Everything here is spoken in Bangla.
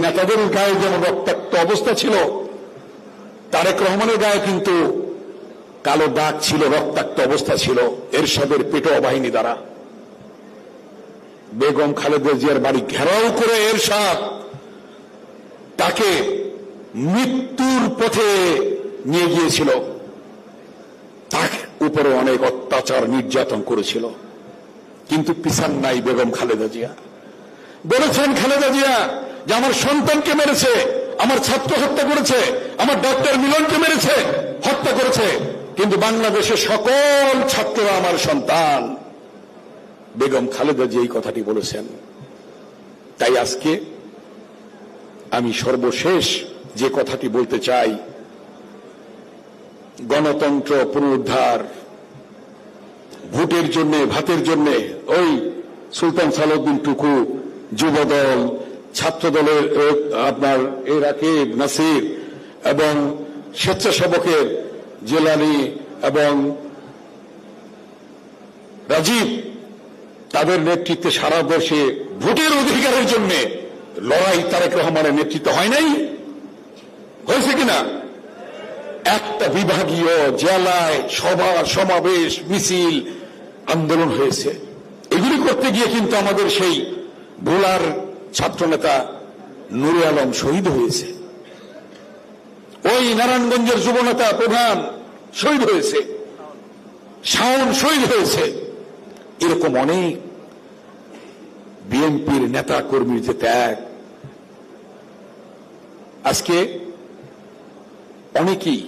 নেতাদের গায়ে যেমন রক্তাক্ত অবস্থা ছিল, তারেক রহমানের গায়ে কিন্তু কালো দাগ ছিল, রক্তাক্ত অবস্থা ছিল এরশাদের পেটোয়া বাহিনী দ্বারা। বেগম খালেদা জিয়ার বাড়ি ঘেরাও করে এরশাদ তাকে মৃত্যুর পথে নিয়ে গিয়েছিল, তার উপরে অনেক অত্যাচার নির্যাতন করেছিল, কিন্তু পিছান নাই বেগম খালেদা জিয়া। বলেছেন খালেদা জিয়া যে আমার সন্তানকে মেরেছে, আমার ছাত্র হত্যা করেছে, আমার ডক্টর মিলনকে মেরেছে, হত্যা করেছে, কিন্তু বাংলাদেশের সকল ছাত্ররা আমার সন্তান। বেগম খালেদা জিয়া এই কথাটি বলেছেন। তাই আজকে আমি সর্বশেষ যে কথাটি বলতে চাই, গণতন্ত্র পুনরুদ্ধার, ভোটের জন্য, ভাতের জন্য ওই সুলতান সালাউদ্দিন টুকু, যুবদল, ছাত্রদলের আপনার এ রাকিব নাসির এবং স্বেচ্ছাসেবকের জেলানি এবং রাজীব, তাদের নেতৃত্বে সারা দেশে ভোটের অধিকারের জন্য লড়াই তারেক রহমানের নেতৃত্ব হয় নাই? হয়েছে কিনা? একটা বিভাগীয় জেলায় সভা, সমাবেশ, মিছিল, আন্দোলন হয়েছে। এগুলি করতে গিয়ে কিন্তু আমাদের সেই ভোলার ছাত্রনেতা নুরে আলম শহীদ হয়েছে, ওই নারায়ণগঞ্জের যুবনেতা প্রধান শহীদ হয়েছে, শাওন শহীদ হয়েছে। এরকম অনেক বিএনপির নেতা কর্মীর যে ত্যাগ, আজকে অনেকেই